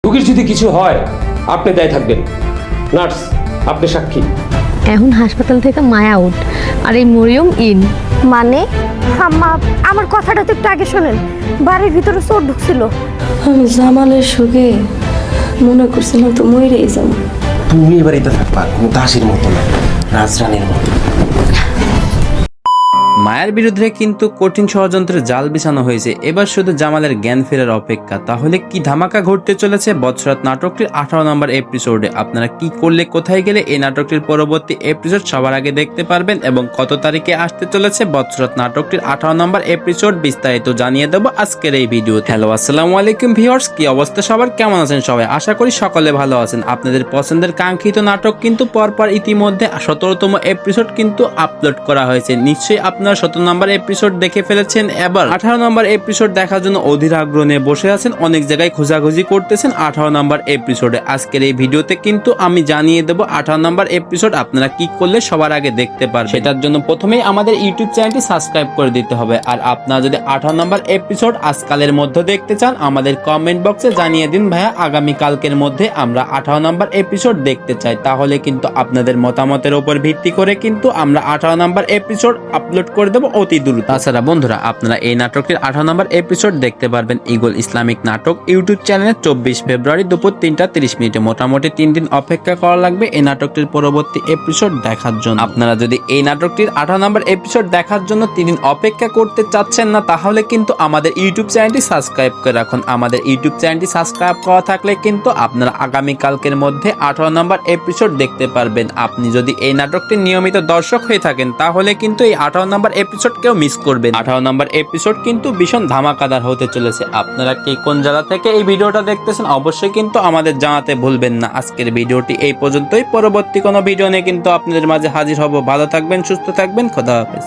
রোগীর যদি কিছু হয় আপনি দায়ী থাকবেন। নার্স, আপনি সাক্ষী। এখন হাসপাতাল থেকে মায়া আউট আর এই মরিয়ম ইন। মানে আম্মা, আমার কথাটা তো একটু আগে শোনেন। বাড়ির ভিতরে চোর ঢুকছিল। আমি জামালের সুখে মনে করছিলাম তো মরেই যাবো। তুমি এবার এটা থাকবা কোনো দাসীর মতো না, রাজরানীর মতো। মায়ের বিরুদ্ধে কিন্তু কঠিন ষড়যন্ত্রের জাল বিছানো হয়েছে। এবার শুধু জামালের জ্ঞান ফেরার অপেক্ষা। তাহলে কি ধামাকা ঘটতে চলেছে বৎসরাত নাটকটির 18 নম্বর এপিসোডে? আপনারা কি করলে কোথায় গেলে এই নাটকটির পরবর্তী এপিসোড সবার আগে দেখতে পারবেন এবং কত তারিখে আসতে চলেছে বৎসরাত নাটকটির 18 নম্বর এপিসোড বিস্তারিত জানিয়ে দেবো আজকের এই ভিডিওতে। হ্যালো, আসসালামু আলাইকুম ভিউয়ার্স, কি অবস্থা সবার, কেমন আছেন সবাই? আশা করি সকলে ভালো আছেন। আপনাদের পছন্দের কাঙ্ক্ষিত নাটক কিন্তু পরপর ইতিমধ্যে 17তম এপিসোড কিন্তু আপলোড করা হয়েছে। নিশ্চয়ই আপনারা 17 নম্বর এপিসোড দেখে ফেলেছেন। এবার 18 নম্বর এপিসোড দেখার জন্য অধীর আগ্রহ নিয়ে বসে আছেন, অনেক জায়গায় খোঁজাখুঁজি করতেছেন 18 নম্বর এপিসোডে। আজকের এই ভিডিওতে কিন্তু আমি জানিয়ে দেবো 18 নম্বর এপিসোড আপনারা কি করলে সবার আগে দেখতে পারবেন। সেটার জন্য প্রথমেই আমাদের ইউটিউব চ্যানেলটি সাবস্ক্রাইব করে দিতে হবে। আর আপনারা যদি 18 নম্বর এপিসোড আজকালের মধ্যে দেখতে চান, আমাদের কমেন্ট বক্সে জানিয়ে দিন ভাইয়া আগামী কালকের মধ্যে আমরা 18 নম্বর এপিসোড দেখতে চাই। তাহলে কিন্তু আপনাদের মতামতের উপর ভিত্তি করে কিন্তু আমরা 18 নম্বর এপিসোড আপলোড করে দেবো অতি দ্রুত। তাছাড়া বন্ধুরা, আপনারা এই নাটকটির 18 নম্বর এপিসোড দেখতে পারবেন ইগল ইসলামিক নাটক ইউটিউব চ্যানেলে 24 ফেব্রুয়ারি দুপুর 3টা 30 মিনিটে। মোটামুটি 3 দিন অপেক্ষা করা লাগবে এই নাটকটির পরবর্তী এপিসোড দেখার জন্য। আপনারা যদি এই নাটকটির 18 নম্বর এপিসোড দেখার জন্য 3 দিন অপেক্ষা করতে চাচ্ছেন না, তাহলে কিন্তু আমাদের ইউটিউব চ্যানেলটি সাবস্ক্রাইব করে রাখুন। আমাদের ইউটিউব চ্যানেলটি সাবস্ক্রাইব করা থাকলে কিন্তু আপনারা আগামী কালকের মধ্যে 18 নম্বর এপিসোড দেখতে পারবেন। আপনি যদি এই নাটকটির নিয়মিত দর্শক হয়ে থাকেন, তাহলে কিন্তু এই 18 নম্বর এপিসোড কেউ মিস করবেন। 18 নম্বর এপিসোড কিন্তু ভীষণ ধামাকাদার হতে চলেছে। আপনারা কে কোন জায়গা থেকে এই ভিডিওটা দেখতেছেন অবশ্যই কিন্তু আমাদের জানাতে ভুলবেন না। আজকের ভিডিওটি এই পর্যন্তই। পরবর্তী কোনো ভিডিও নিয়ে কিন্তু আপনাদের মাঝে হাজির হব। ভালো থাকবেন, সুস্থ থাকবেন, খোদা হাফেজ।